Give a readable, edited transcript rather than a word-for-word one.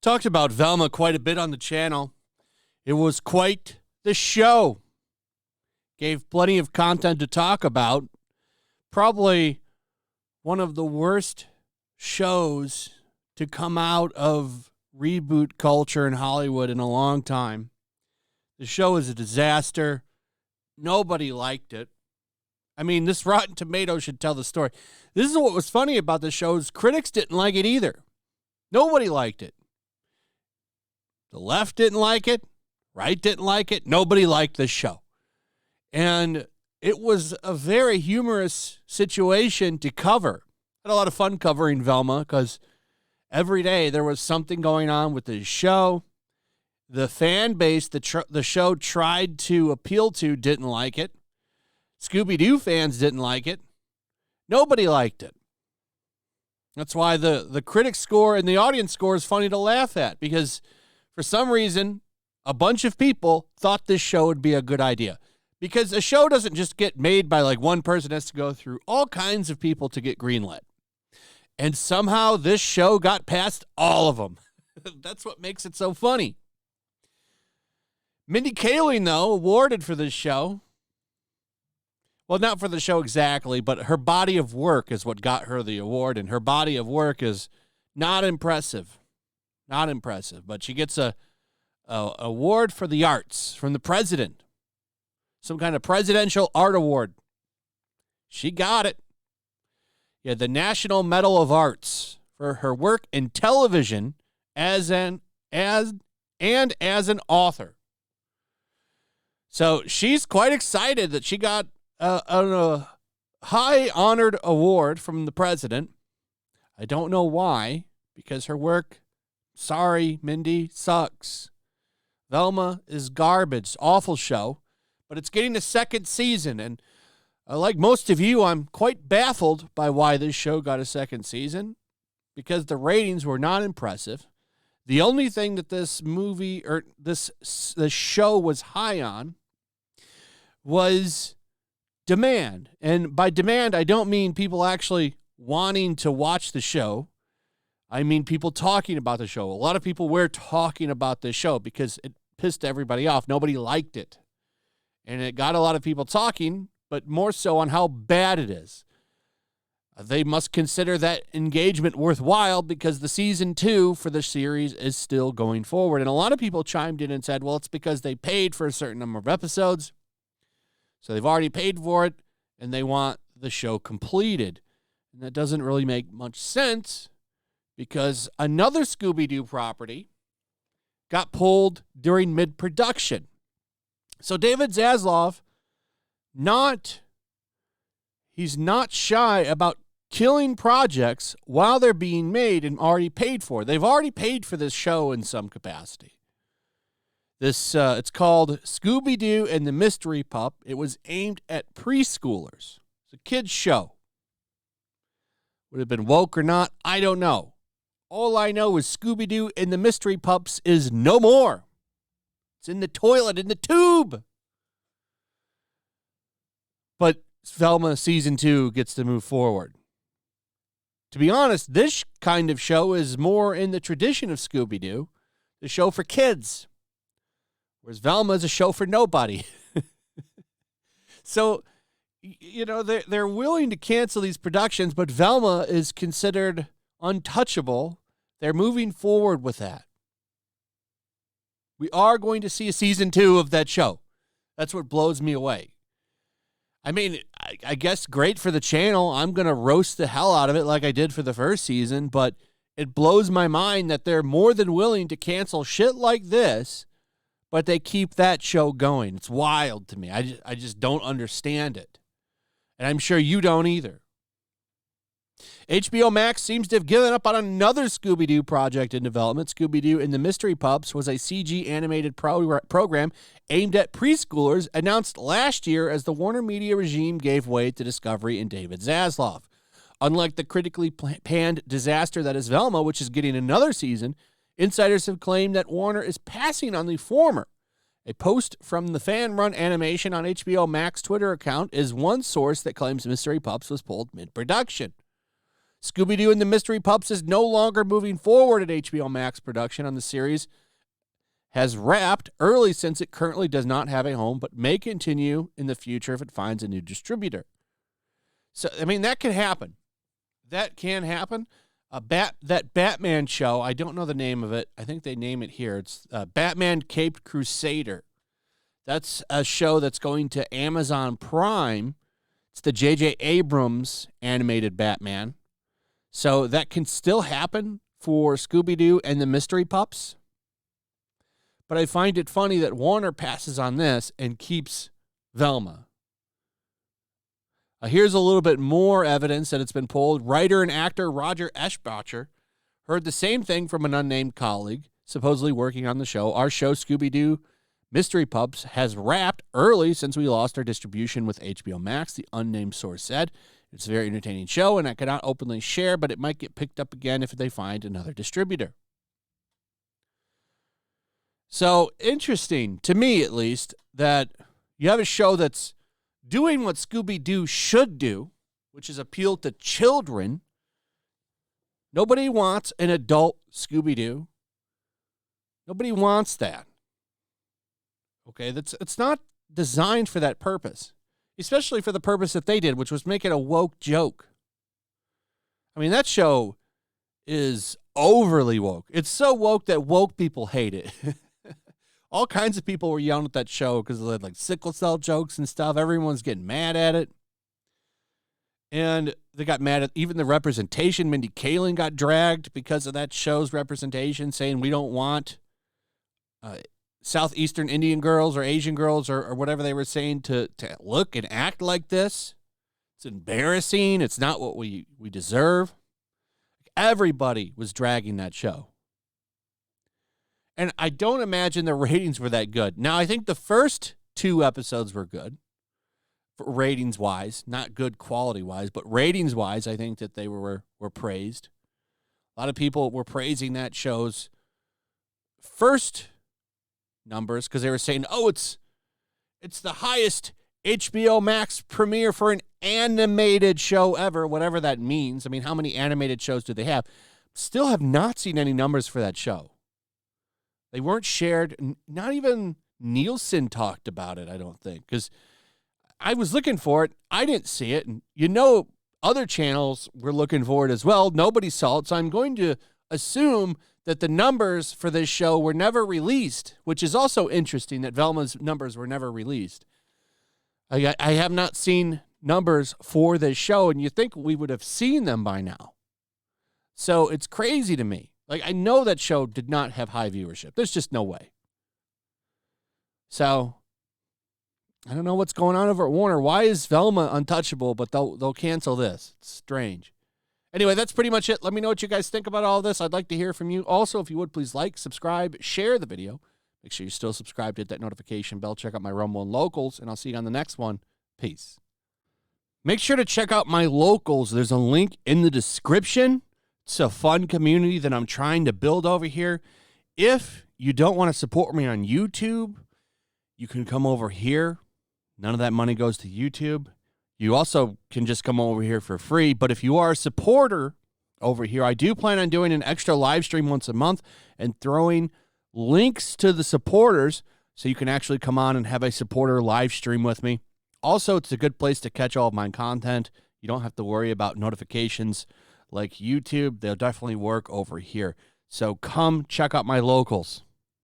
Talked about Velma quite a bit on the channel. It was quite the show. Gave plenty of content to talk about. Probably one of the worst shows to come out of reboot culture in Hollywood in a long time. The show is a disaster. Nobody liked it. I mean, this Rotten Tomatoes should tell the story. This is what was funny about the show is critics didn't like it either. Nobody liked it. The left didn't like it. Right didn't like it. Nobody liked this show. And it was a very humorous situation to cover. I had a lot of fun covering Velma because every day there was something going on with the show. The fan base the show tried to appeal to didn't like it. Scooby Doo fans didn't like it. Nobody liked it. That's why the critic score and the audience score is funny to laugh at, because for some reason, a bunch of people thought this show would be a good idea. Because a show doesn't just get made by like one person. It has to go through all kinds of people to get greenlit. And somehow this show got past all of them. That's what makes it so funny. Mindy Kaling, though, awarded for this show. Well, not for the show exactly, but her body of work is what got her the award. And her body of work is not impressive. Not impressive. But she gets a award for the arts from the president. Some kind of presidential art award. She got it. Yeah, the National Medal of Arts for her work in television as an author. So she's quite excited that she got a high honored award from the president. I don't know why, because her work, sorry, Mindy, sucks. Velma is garbage, awful show. But it's getting a second season, and like most of you, I'm quite baffled by why this show got a second season, because the ratings were not impressive. The only thing that this movie or this show was high on was demand. And by demand, I don't mean people actually wanting to watch the show. I mean people talking about the show. A lot of people were talking about this show because it pissed everybody off. Nobody liked it. And it got a lot of people talking, but more so on how bad it is. They must consider that engagement worthwhile because the season 2 for the series is still going forward. And a lot of people chimed in and said, well, it's because they paid for a certain number of episodes. So they've already paid for it, and they want the show completed. And that doesn't really make much sense because another Scooby Doo property got pulled during mid-production. So David Zaslav, he's not shy about killing projects while they're being made and already paid for. They've already paid for this show in some capacity. It's called Scooby Doo and the Mystery Pup. It was aimed at preschoolers. It's a kid's show. Would it have been woke or not? I don't know. All I know is Scooby Doo and the Mystery Pups is no more. It's in the toilet, in the tube. But Velma season 2 gets to move forward. To be honest, this kind of show is more in the tradition of Scooby Doo, the show for kids. Whereas Velma is a show for nobody. So, you know, they're willing to cancel these productions, but Velma is considered untouchable. They're moving forward with that. We are going to see a season 2 of that show. That's what blows me away. I mean, I guess great for the channel. I'm going to roast the hell out of it like I did for the first season, but it blows my mind that they're more than willing to cancel shit like this, but they keep that show going. It's wild to me. I just don't understand it. And I'm sure you don't either. HBO Max seems to have given up on another Scooby Doo project in development. Scooby Doo and the Mystery Pups was a CG animated program aimed at preschoolers, announced last year as the Warner Media regime gave way to Discovery and David Zaslav. Unlike the critically panned disaster that is Velma, which is getting another season, insiders have claimed that Warner is passing on the former, A post from the fan-run animation on HBO Max Twitter account is one source that claims Mystery Pups was pulled mid-production. Scooby Doo and the Mystery Pups is no longer moving forward at HBO Max production on the series. Has wrapped early since it currently does not have a home, but may continue in the future if it finds a new distributor. So, I mean, that can happen. That can happen. That Batman show, I don't know the name of it. I think they name it here. It's Batman Caped Crusader. That's a show that's going to Amazon Prime. It's the J.J. Abrams animated Batman. So that can still happen for Scooby-Doo and the Mystery Pups. But I find it funny that Warner passes on this and keeps Velma. Here's a little bit more evidence that it's been pulled. Writer and actor Roger Eschbacher heard the same thing from an unnamed colleague, supposedly working on the show. Our show, Scooby-Doo Mystery Pups, has wrapped early since we lost our distribution with HBO Max, the unnamed source said. It's a very entertaining show, and I cannot openly share, but it might get picked up again if they find another distributor. So, interesting, to me at least, that you have a show that's doing what Scooby-Doo should do, which is appeal to children. Nobody wants an adult Scooby-Doo. Nobody wants that. Okay, it's not designed for that purpose, especially for the purpose that they did, which was make it a woke joke. I mean, that show is overly woke. It's so woke that woke people hate it. All kinds of people were yelling at that show because they had like sickle cell jokes and stuff. Everyone's getting mad at it. And they got mad at even the representation. Mindy Kaling got dragged because of that show's representation, saying we don't want Southeastern Indian girls or Asian girls or whatever they were saying to look and act like this. It's embarrassing. It's not what we deserve. Everybody was dragging that show. And I don't imagine the ratings were that good. Now, I think the first 2 episodes were good, ratings-wise, not good quality-wise, but ratings-wise, I think that they were praised. A lot of people were praising that show's first numbers because they were saying, oh, it's the highest HBO Max premiere for an animated show ever, whatever that means. I mean, how many animated shows do they have? Still have not seen any numbers for that show. They weren't shared. Not even Nielsen talked about it, I don't think, because I was looking for it. I didn't see it. And other channels were looking for it as well. Nobody saw it. So I'm going to assume that the numbers for this show were never released, which is also interesting that Velma's numbers were never released. I have not seen numbers for this show, and you think we would have seen them by now. So it's crazy to me. Like, I know that show did not have high viewership. There's just no way. So, I don't know what's going on over at Warner. Why is Velma untouchable, but they'll cancel this? It's strange. Anyway, that's pretty much it. Let me know what you guys think about all this. I'd like to hear from you. Also, if you would, please like, subscribe, share the video. Make sure you're still subscribed, hit that notification bell. Check out my Rumble and Locals, and I'll see you on the next one. Peace. Make sure to check out my Locals. There's a link in the description. It's a fun community that I'm trying to build over here. If you don't want to support me on YouTube, you can come over here. None of that money goes to YouTube. You also can just come over here for free. But if you are a supporter over here, I do plan on doing an extra live stream once a month and throwing links to the supporters so you can actually come on and have a supporter live stream with me. Also, it's a good place to catch all of my content. You don't have to worry about notifications like YouTube. They'll definitely work over here. So come check out my Locals.